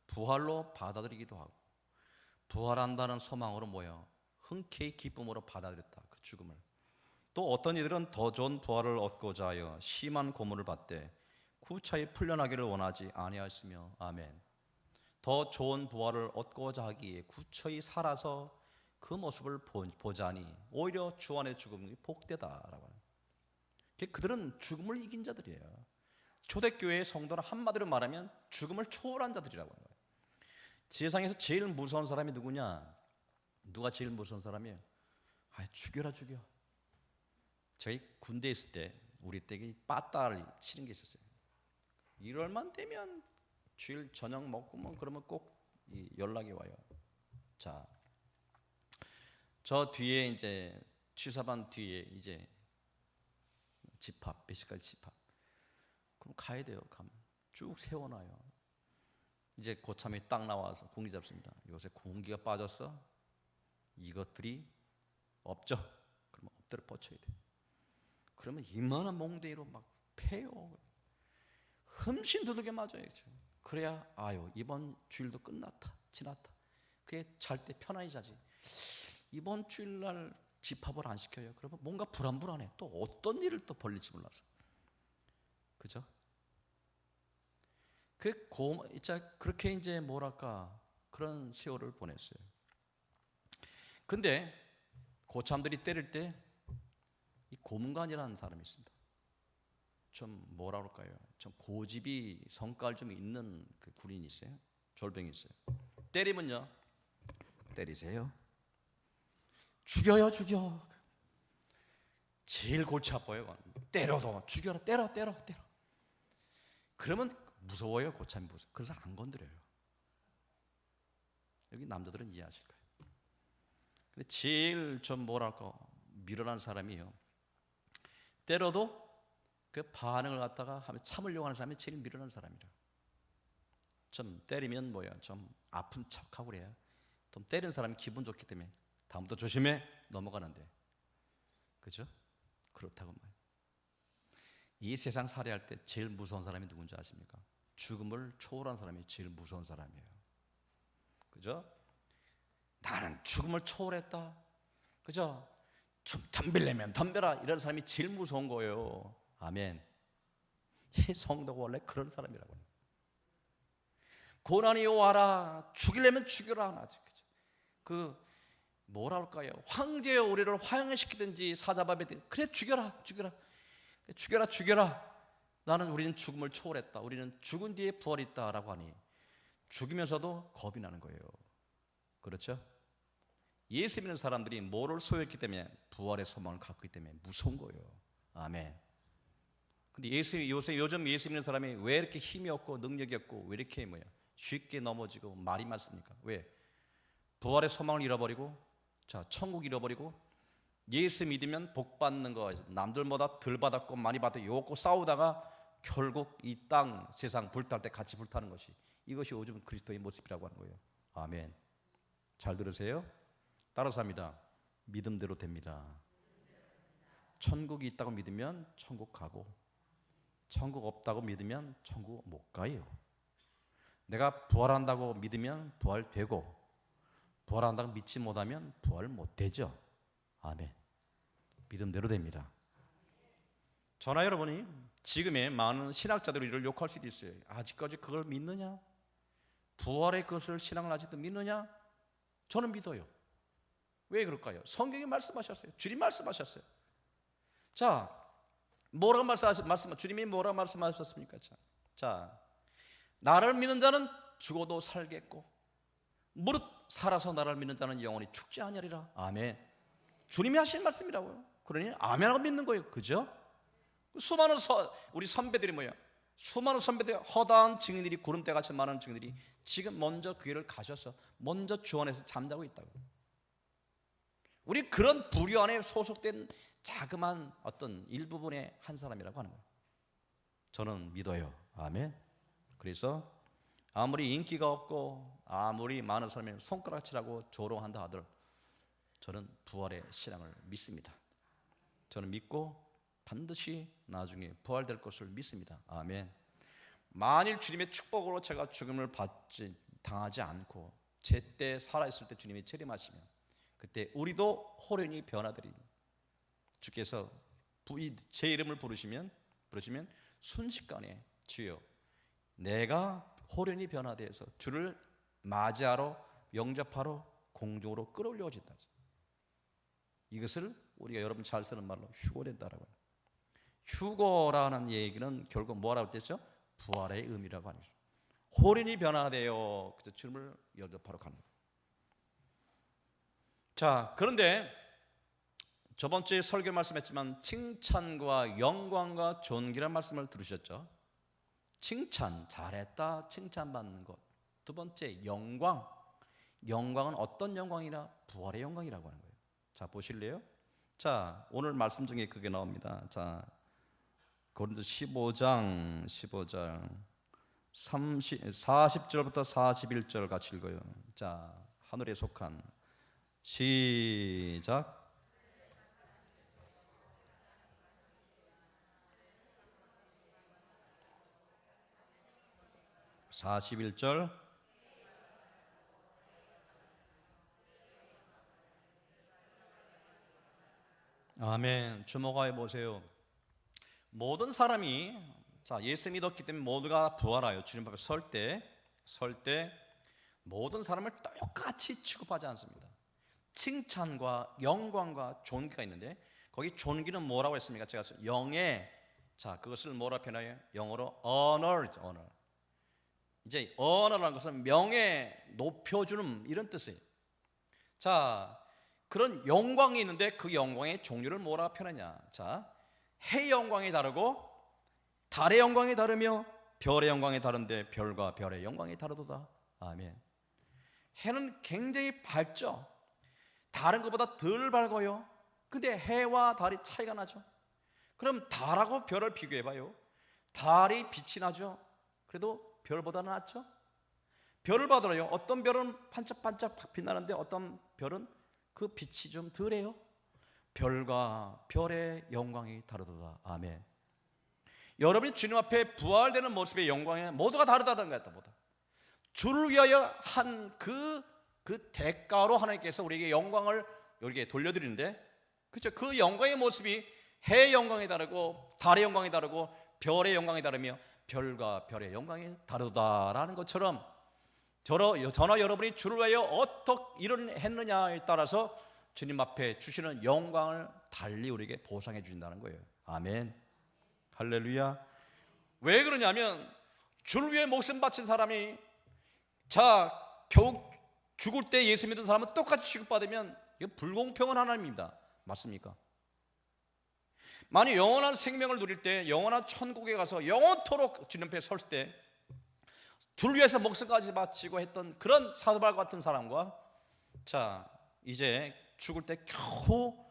부활로 받아들이기도 하고, 부활한다는 소망으로 뭐예요? 흔쾌히 기쁨으로 받아들였다, 그 죽음을. 또 어떤 이들은 더 좋은 부활을 얻고자 하여 심한 고문을 받되 구차히 풀려나기를 원하지 아니하였으며, 아멘. 더 좋은 부활을 얻고자 하기에 구차히 살아서 그 모습을 보자니 오히려 주 안의 죽음이 복되다라고 합니다. 그들은 죽음을 이긴 자들이에요. 초대교회의 성도는 한마디로 말하면 죽음을 초월한 자들이라고 하는 거예요. 세상에서 제일 무서운 사람이 누구냐? 누가 제일 무서운 사람이에요? 죽여라 죽여. 저희 군대에 있을 때 우리 때 빠따를 치는 게 있었어요. 1월만 되면 주일 저녁 먹고 뭐 그러면 꼭 연락이 와요. 자, 저 뒤에 이제 취사반 뒤에 이제 집합, 몇 시까지 집합. 그럼 가야 돼요. 가면 쭉 세워놔요. 이제 고참이 딱 나와서 공기 잡습니다. 요새 공기가 빠졌어. 이것들이 없죠. 그러면 엎드려 뻗쳐야 돼. 그러면 이만한 몽둥이로 막 패요. 흠씬 두들겨 맞아요. 그래야 아유 이번 주일도 끝났다, 지났다. 그게 잘 때 편안히 자지. 이번 주일날 집합을 안 시켜요. 그러면 뭔가 불안불안해. 또 어떤 일을 또 벌릴지 몰라서. 그죠? 그렇게 이제 뭐랄까 그런 세월을 보냈어요. 근데 고참들이 때릴 때 이 고문관이라는 사람이 있습니다. 좀 뭐라 그럴까요? 좀 고집이 성깔 좀 있는 그 군인이 있어요. 졸병이 있어요. 때리면요, 때리세요. 죽여요, 죽여. 제일 골치 아파요. 때려도 죽여라, 때려. 그러면 무서워요, 고참이 무서워. 그래서 안 건드려요. 여기 남자들은 이해하실 거예요. 근데 제일 좀 뭐랄까 밀어난 사람이요. 때려도 그 반응을 갖다가 하면 참으려고 하는 사람이 제일 밀어난 사람이라. 좀 때리면 뭐야, 좀 아픈 척하고 그래요. 좀 때리는 사람이 기분 좋기 때문에 다음부터 조심해 넘어가는데, 그죠? 그렇다고 말이에요. 이 세상 살이할 때 제일 무서운 사람이 누군지 아십니까? 죽음을 초월한 사람이 제일 무서운 사람이에요. 그죠? 나는 죽음을 초월했다. 그죠? 좀 덤빌려면 덤벼라. 이런 사람이 제일 무서운 거예요. 아멘. 이 성도가 원래 그런 사람이라고 해요. 고난이 와라. 죽이려면 죽여라. 그 뭐라 할까요? 황제의 우리를 화형시키든지 사자밥에 그래 죽여라. 우리는 죽음을 초월했다. 우리는 죽은 뒤에 부활이 있다라고 하니 죽이면서도 겁이 나는 거예요. 그렇죠? 예수 믿는 사람들이 뭐를 소유했기 때문에 부활의 소망을 갖고 있기 때문에 무서운 거예요. 아멘. 근데 요즘 예수 믿는 사람이 왜 이렇게 힘이 없고 능력이 없고 왜 이렇게 쉽게 넘어지고 말이 많습니까? 왜? 부활의 소망을 잃어버리고, 자, 천국 잃어버리고, 예수 믿으면 복 받는 거, 남들보다 덜 받았고 많이 받고 요거 싸우다가 결국 이 땅 세상 불탈 때 같이 불타는 것이, 이것이 요즘 그리스도의 모습이라고 하는 거예요. 아멘. 잘 들으세요? 따라서 합니다. 믿음대로 됩니다. 천국이 있다고 믿으면 천국 가고, 천국 없다고 믿으면 천국 못 가요. 내가 부활한다고 믿으면 부활되고, 부활한다고 믿지 못하면 부활 못 되죠. 아멘. 믿음대로 됩니다. 저나 여러분이 지금의 많은 신학자들이 이를 욕할 수도 있어요. 아직까지 그걸 믿느냐? 부활의 것을 신앙을 아직도 믿느냐? 저는 믿어요. 왜 그럴까요? 성경이 말씀하셨어요. 주님 말씀하셨어요. 자, 뭐라고 주님이 뭐라고 말씀하셨습니까? 자, 나를 믿는 자는 죽어도 살겠고 무릇 살아서 나를 믿는 자는 영원히 죽지 아니하리라. 아멘. 주님이 하신 말씀이라고요. 그러니 아멘하고 믿는 거예요. 그죠? 수많은 우리 선배들이 뭐야? 수많은 선배들이, 허다한 증인들이, 구름대같이 많은 증인들이 지금 먼저 그 길을 가셔서 먼저 주 안에서 잠자고 있다고. 우리 그런 부류 안에 소속된 자그마한 어떤 일부분의 한 사람이라고 하는 거예요. 저는 믿어요. 아멘. 그래서 아무리 인기가 없고 아무리 많은 사람이 손가락질하고 조롱한다 하더라도 저는 부활의 신앙을 믿습니다. 저는 믿고 반드시 나중에 부활될 것을 믿습니다. 아멘. 만일 주님의 축복으로 제가 죽음을 당하지 않고 제때 살아있을 때 주님이 재림하시면 그때 우리도 호련히 변화되리. 주께서 제 이름을 부르시면 순식간에 주여 내가 호련히 변화되어서 주를 맞이하러 영접하러 공중으로 끌어올려진다. 이것을 우리가 여러분 잘 쓰는 말로 휴거된다라고 해요. 휴거라는 얘기는 결국 뭐라고 했죠? 부활의 의미라고 하는 거죠. 호련히 변화되어 주님을 영접하러 가는 거예요. 자, 그런데 저번 주에 설교 말씀했지만 칭찬과 영광과 존귀라는 말씀을 들으셨죠? 칭찬, 잘했다, 칭찬받는 것. 두 번째, 영광. 영광은 어떤 영광이냐? 부활의 영광이라고 하는 거예요. 자, 보실래요? 자, 오늘 말씀 중에 그게 나옵니다. 자, 고린도 15장 40절부터 41절 같이 읽어요. 자, 하늘에 속한 시작. (41절) 아멘. 주목하여 보세요. 모든 사람이 예수 믿었기 때문에 모두가 부활하여 주님 앞에 설 때 모든 사람을 똑같이 취급하지 않습니다. 칭찬과 영광과 존귀가 있는데 거기 존귀는 뭐라고 했습니까? 제가 영의 그것을 뭐라 표현해요? 영어로 honor. 이제 honor라는 것은 명예, 높여주는 이런 뜻이에요. 자, 그런 영광이 있는데 그 영광의 종류를 뭐라 표현하냐? 자, 해의 영광이 다르고 달의 영광이 다르며 별의 영광이 다른데 별과 별의 영광이 다르도다. 아멘. 해는 굉장히 밝죠. 다른 것보다 덜 밝아요. 근데 해와 달이 차이가 나죠. 그럼 달하고 별을 비교해봐요. 달이 빛이 나죠. 그래도 별보다는 낫죠. 별을 봐도요, 어떤 별은 반짝반짝 빛나는데 어떤 별은 그 빛이 좀 덜해요. 별과 별의 영광이 다르도다. 아멘. 여러분이 주님 앞에 부활되는 모습의 영광이 모두가 다르다는 거다. 주를 위하여 한 그 대가로 하나님께서 우리에게 영광을 우리에게 돌려드리는데, 그렇죠? 그 영광의 모습이 해의 영광이 다르고 달의 영광이 다르고 별의 영광이 다르며 별과 별의 영광이 다르다라는 것처럼 저나 여러분이 주를 위하여 어떻게 일을 했느냐에 따라서 주님 앞에 주시는 영광을 달리 우리에게 보상해 주신다는 거예요. 아멘. 할렐루야. 왜 그러냐면 주를 위해 목숨 바친 사람이 겨우 죽을 때 예수 믿은 사람은 똑같이 취급받으면 이거 불공평한 하나님입니다. 맞습니까? 만약 영원한 생명을 누릴 때 영원한 천국에 가서 영원토록 주님 앞에 설 때 주를 위해서 목숨까지 바치고 했던 그런 사도바울 같은 사람과 이제 죽을 때 겨우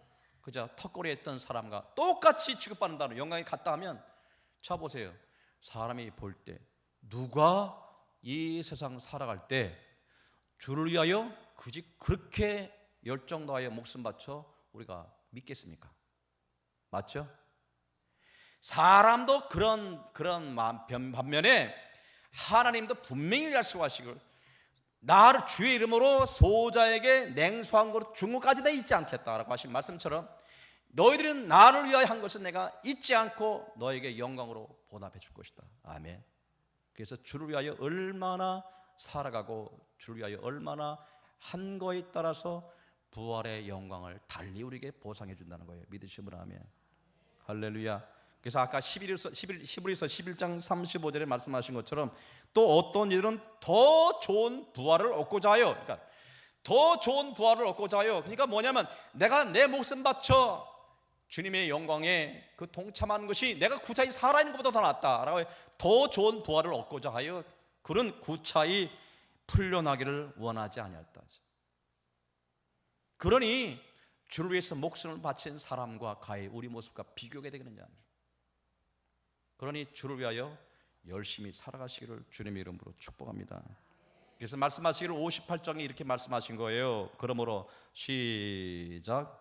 그저 턱걸이 했던 사람과 똑같이 취급받는다는 영광이 같다 하면 보세요. 사람이 볼 때 누가 이 세상 살아갈 때 주를 위하여 굳이 그렇게 열정 다하여 목숨 바쳐 우리가 믿겠습니까? 맞죠? 사람도 그런 반면에 하나님도 분명히 약속하시고 나를 주의 이름으로 소자에게 냉소한 그릇 중국까지 내 잊지 않겠다라고 하신 말씀처럼 너희들은 나를 위하여 한 것은 내가 잊지 않고 너에게 영광으로 보답해 줄 것이다. 아멘. 그래서 주를 위하여 얼마나 살아가고 주를 위하여 얼마나 한 거에 따라서 부활의 영광을 달리 우리에게 보상해 준다는 거예요. 믿으시면 아멘. 할렐루야. 그래서 아까 히브리서 11장 35절에 말씀하신 것처럼 또 어떤 이들은 더 좋은 부활을 얻고자 하여, 그러니까 더 좋은 부활을 얻고자 하여, 그러니까 뭐냐면 내가 내 목숨 바쳐 주님의 영광에 그 동참하는 것이 내가 구차히 살아있는 것보다 더 낫다라고 더 좋은 부활을 얻고자 하여 그런 구차히 풀려나기를 원하지 아니었다. 그러니 주를 위해서 목숨을 바친 사람과 가히 우리 모습과 비교하게 되겠느냐. 그러니 주를 위하여 열심히 살아가시기를 주님의 이름으로 축복합니다. 그래서 말씀하시기를 58장에 이렇게 말씀하신 거예요. 그러므로 시작.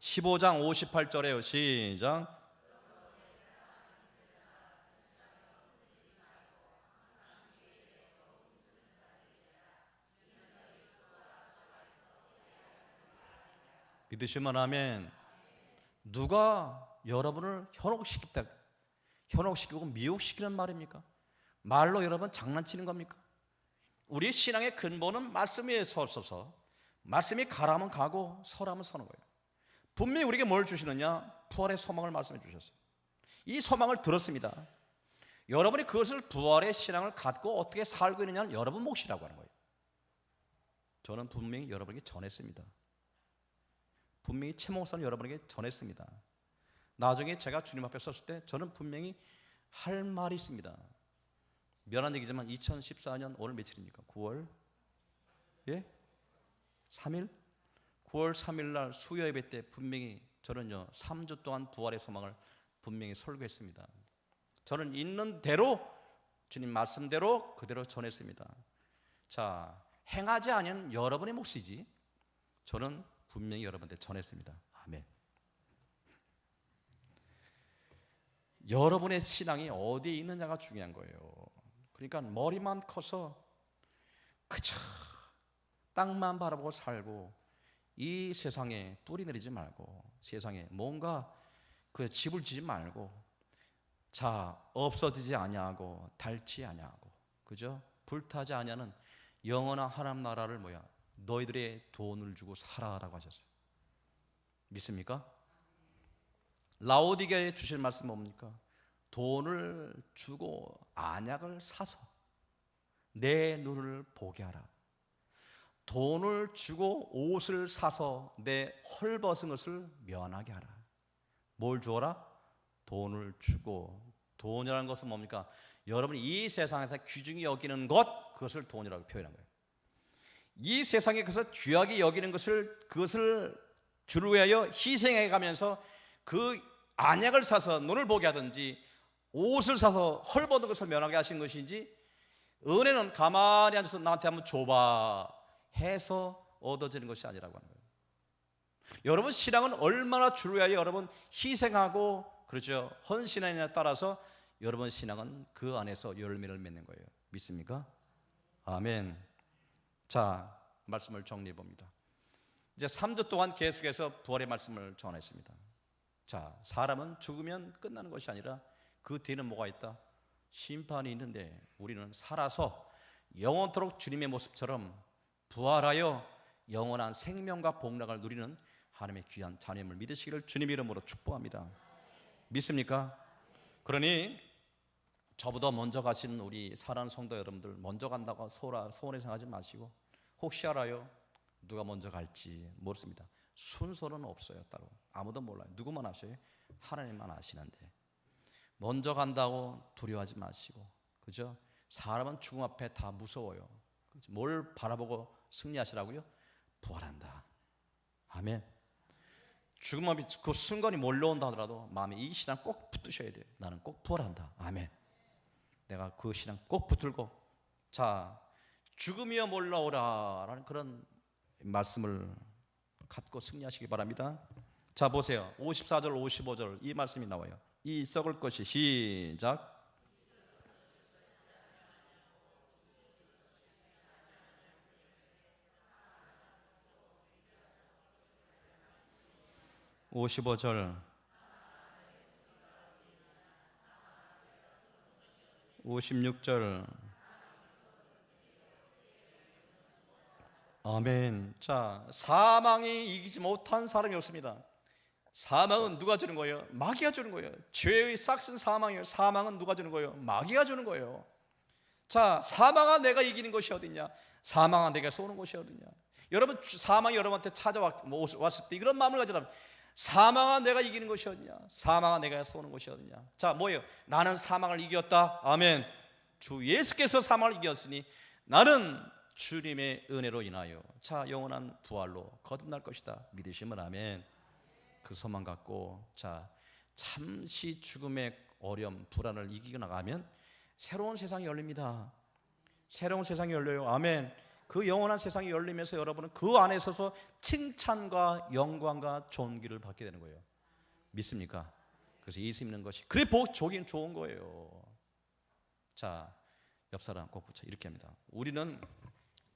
15장 58절에요. 시작. 믿으시면 아멘. 누가 여러분을 현혹시키고 미혹시키는 말입니까? 말로 여러분 장난치는 겁니까? 우리 신앙의 근본은 말씀에 서서 말씀이 가라면 가고 서라면 서는 거예요. 분명히 우리에게 뭘 주시느냐? 부활의 소망을 말씀해 주셨어요. 이 소망을 들었습니다. 여러분이 그것을 부활의 신앙을 갖고 어떻게 살고 있느냐는 여러분 몫이라고 하는 거예요. 저는 분명히 여러분에게 전했습니다. 분명히 제 목사는 여러분에게 전했습니다. 나중에 제가 주님 앞에 섰을 때 저는 분명히 할 말이 있습니다. 미안한 얘기지만 2014년 오늘 며칠입니까? 9월 3일? 9월 3일 날 수요 예배 때 분명히 저는요 3주 동안 부활의 소망을 분명히 설교했습니다. 저는 있는 대로 주님 말씀대로 그대로 전했습니다. 자, 행하지 않은 여러분의 몫이지 저는 분명히 여러분한테 전했습니다. 아멘. 여러분의 신앙이 어디에 있느냐가 중요한 거예요. 그러니까 머리만 커서 그저 땅만 바라보고 살고 이 세상에 뿌리 내리지 말고 세상에 뭔가 그 집을 지지 말고 자 없어지지 아니하고 닳지 아니하고 그죠? 불타지 아니하는 영원한 하나님 나라를 너희들의 돈을 주고 살아라고 하셨어요. 믿습니까? 라오디게에 주실 말씀은 뭡니까? 돈을 주고 안약을 사서 내 눈을 보게 하라. 돈을 주고 옷을 사서 내 헐벗은 것을 면하게 하라. 뭘 주어라? 돈을 주고. 돈이라는 것은 뭡니까? 여러분이 이 세상에서 귀중히 여기는 것, 그것을 돈이라고 표현한 거예요. 이 세상에 그것을 귀하게 여기는 것을 그것을 주를 위하여 희생해 가면서 그 안약을 사서 눈을 보게 하든지 옷을 사서 헐벗은 것을 면하게 하신 것인지 은혜는 가만히 앉아서 나한테 한번 줘봐 해서 얻어지는 것이 아니라고 하는 거예요. 여러분 신앙은 얼마나 주를 위하여 여러분 희생하고 그렇죠 헌신하느냐에 따라서 여러분 신앙은 그 안에서 열매를 맺는 거예요. 믿습니까? 아멘. 자, 말씀을 정리해 봅니다. 이제 3주 동안 계속해서 부활의 말씀을 전했습니다. 자, 사람은 죽으면 끝나는 것이 아니라 그 뒤에는 뭐가 있다? 심판이 있는데 우리는 살아서 영원토록 주님의 모습처럼 부활하여 영원한 생명과 복락을 누리는 하나님의 귀한 자녀임을 믿으시기를 주님 이름으로 축복합니다. 믿습니까? 그러니 저보다 먼저 가신 우리 사랑하는 성도 여러분들 먼저 간다고 소원에 생각하지 마시고 혹시 알아요? 누가 먼저 갈지 모르습니다. 순서는 없어요. 따로 아무도 몰라요. 누구만 아셔요? 하나님만 아시는데 먼저 간다고 두려워하지 마시고 그죠? 사람은 죽음 앞에 다 무서워요. 뭘 바라보고 승리하시라고요? 부활한다. 아멘. 죽음 앞에 그 순간이 몰려온다 하더라도 마음에 이 신앙 꼭 붙드셔야 돼요. 나는 꼭 부활한다. 아멘. 내가 그 신앙 꼭 붙들고 자 죽음이여 몰라오라 라는 그런 말씀을 갖고 승리하시기 바랍니다. 자 보세요. 54절 55절 이 말씀이 나와요. 이 썩을 것이 시작. 55절 56절 아멘. 자, 사망이 이기지 못한 사람이 없습니다. 사망은 누가 주는 거예요? 마귀가 주는 거예요. 죄의 싹슨 사망이에요. 사망은 누가 주는 거예요? 마귀가 주는 거예요. 자, 사망아 내가 이기는 것이 어딨냐? 사망아 내가 쏘는 것이 어딨냐? 여러분 사망이 여러분한테 찾아왔을 때 이런 마음을 가지라면 사망아 내가 이기는 것이 어딨냐? 사망아 내가 쏘는 것이 어딨냐? 자, 뭐예요? 나는 사망을 이겼다. 아멘. 주 예수께서 사망을 이겼으니 나는 주님의 은혜로 인하여 자 영원한 부활로 거듭날 것이다. 믿으시면 아멘. 그 소망 갖고 자 잠시 죽음의 어려움 불안을 이기고 나가면 새로운 세상이 열립니다. 새로운 세상이 열려요. 아멘. 그 영원한 세상이 열리면서 여러분은 그 안에 서서 칭찬과 영광과 존귀를 받게 되는 거예요. 믿습니까? 그래서 예수 믿는 것이 그래 복이 좋은 거예요. 자 옆 사람 꼭 붙여 이렇게 합니다. 우리는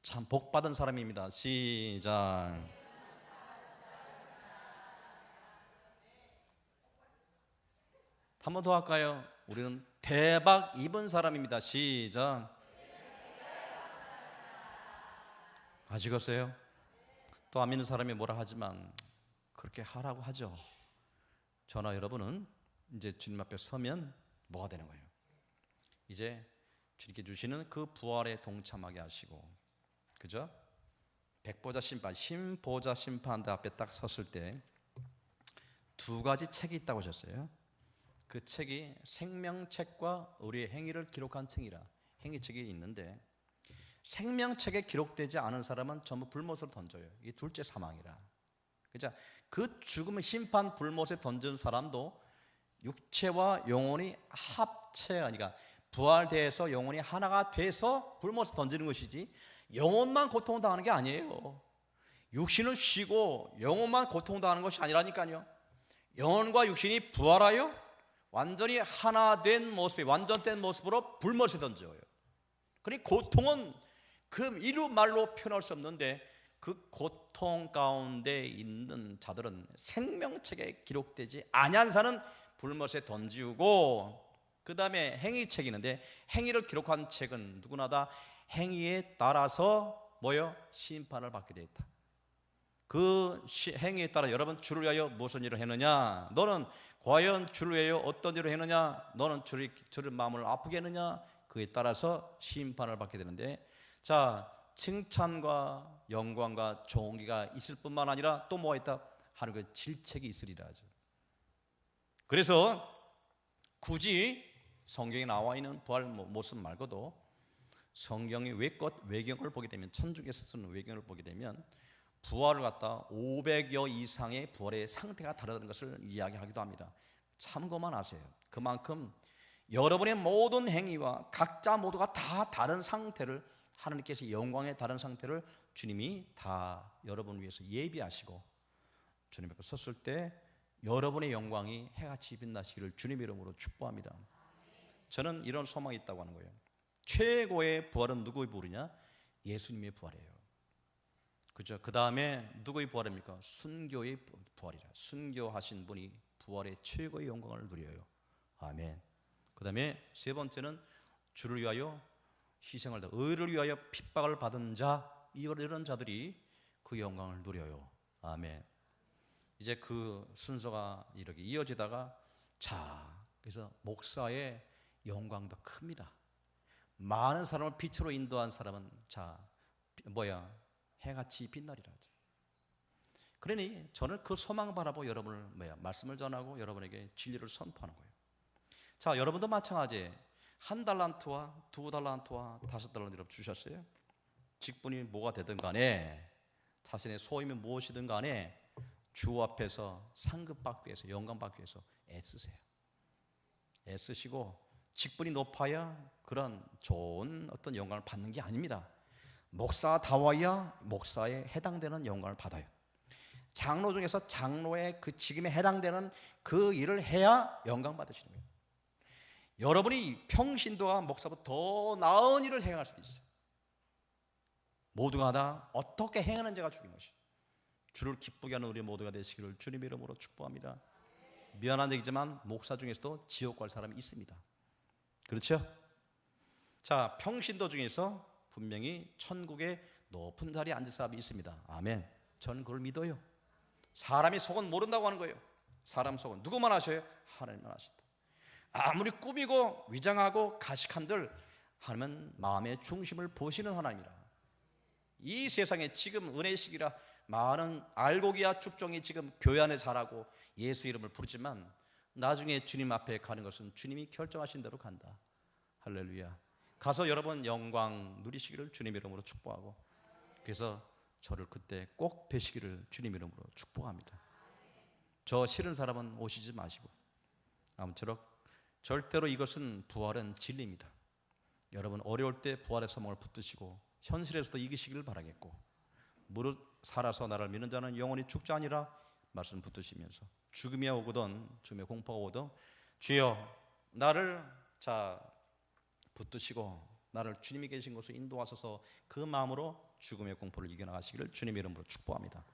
참 복받은 사람입니다. 시작. 한 번 더 할까요? 우리는 대박 입은 사람입니다. 시작. 아시겠어요? 또 안 믿는 사람이 뭐라 하지만 그렇게 하라고 하죠. 저나 여러분은 이제 주님 앞에 서면 뭐가 되는 거예요? 이제 주님께 주시는 그 부활에 동참하게 하시고, 그죠? 백보자 심판, 흰보자 심판대 앞에 딱 섰을 때 두 가지 책이 있다고 하셨어요. 그 책이 생명책과 우리의 행위를 기록한 책이라 행위책이 있는데 생명책에 기록되지 않은 사람은 전부 불못으로 던져요. 이게 둘째 사망이라. 그죠? 그 죽음의 심판 불못에 던진 사람도 육체와 영혼이 합체하니까 부활돼서 영혼이 하나가 돼서 불못에 던지는 것이지 영혼만 고통당하는 게 아니에요. 육신은 쉬고 영혼만 고통당하는 것이 아니라니까요. 영혼과 육신이 부활하여 완전히 하나 된 모습이 완전된 모습으로 불못에 던져요. 그러니 고통은 그 이루 말로 표현할 수 없는데 그 고통 가운데 있는 자들은 생명책에 기록되지 아니한 자는 불못에 던지고 그 다음에 행위책이 있는데 행위를 기록한 책은 누구나 다 행위에 따라서 뭐요? 심판을 받게 되어 있다. 그 행위에 따라 여러분 주를 위하여 무슨 일을 했느냐? 너는 과연 주를 위하여 어떤 일을 했느냐? 너는 주를 마음을 아프게 했느냐? 그에 따라서 심판을 받게 되는데 자 칭찬과 영광과 존귀가 있을 뿐만 아니라 또 뭐가 있다? 하나님의 질책이 있으리라 하죠. 그래서 굳이 성경에 나와 있는 부활 모습 말고도 성경의 외경을 보게 되면 천주교에서 쓰는 외경을 보게 되면 부활을 갖다 500여 이상의 부활의 상태가 다르다는 것을 이야기하기도 합니다. 참고만 하세요. 그만큼 여러분의 모든 행위와 각자 모두가 다 다른 상태를 하나님께서 영광의 다른 상태를 주님이 다 여러분을 위해서 예비하시고 주님 앞에 섰을 때 여러분의 영광이 해같이 빛나시기를 주님의 이름으로 축복합니다. 저는 이런 소망이 있다고 하는 거예요. 최고의 부활은 누구의 부활이냐? 예수님의 부활이에요. 그죠? 그 다음에 누구의 부활입니까? 순교의 부활이라. 순교하신 분이 부활의 최고의 영광을 누려요. 아멘. 그 다음에 세 번째는 주를 위하여 희생을 다 의를 위하여 핍박을 받은 자 이런 자들이 그 영광을 누려요. 아멘. 이제 그 순서가 이렇게 이어지다가 자 그래서 목사의 영광도 큽니다. 많은 사람을 빛으로 인도한 사람은 자 해같이 빛나리라 하죠. 그러니 저는 그 소망 바라보고 여러분을 말씀을 전하고 여러분에게 진리를 선포하는 거예요. 자 여러분도 마찬가지예요. 1달란트와 2달란트와 5달란트 여러분 주셨어요. 직분이 뭐가 되든 간에 자신의 소임이 무엇이든 간에 주 앞에서 상급 받기 위해서 영광 받기 위해서 애쓰세요. 애쓰시고 직분이 높아야 그런 좋은 어떤 영광을 받는 게 아닙니다. 목사다워야 목사에 해당되는 영광을 받아요. 장로 중에서 장로의 그 직임에 해당되는 그 일을 해야 영광 받으시는 거예요. 여러분이 평신도와 목사보다 더 나은 일을 행할 수도 있어요. 모두가 다 어떻게 행하는지가 중요한 것이. 주를 기쁘게 하는 우리 모두가 되시기를 주님의 이름으로 축복합니다. 미안한 얘기지만 목사 중에서도 지옥 갈 사람이 있습니다. 그렇죠? 자, 평신도 중에서 분명히 천국의 높은 자리에 앉을 사람이 있습니다. 아멘. 저는 그걸 믿어요. 사람이 속은 모른다고 하는 거예요. 사람 속은 누구만 아셔요? 하나님만 아신다. 아무리 꾸미고 위장하고 가식한들 하나님은 마음의 중심을 보시는 하나님이라. 이 세상에 지금 은혜의 시기라 많은 알고기야 축종이 지금 교회 안에 자라고 예수 이름을 부르지만 나중에 주님 앞에 가는 것은 주님이 결정하신 대로 간다. 할렐루야. 가서 여러분 영광 누리시기를 주님 이름으로 축복하고, 그래서 저를 그때 꼭 뵈시기를 주님 이름으로 축복합니다. 저 싫은 사람은 오시지 마시고, 아무쪼록 절대로 이것은 부활은 진리입니다. 여러분 어려울 때 부활의 소망을 붙드시고 현실에서도 이기시기를 바라겠고, 무릇 살아서 나를 믿는 자는 영원히 죽지 아니라 말씀 붙드시면서 죽음이 오거든 죽음의 공포가 오거든 주여 나를 붙드시고 나를 주님이 계신 곳으로 인도하소서, 그 마음으로 죽음의 공포를 이겨나가시기를 주님의 이름으로 축복합니다.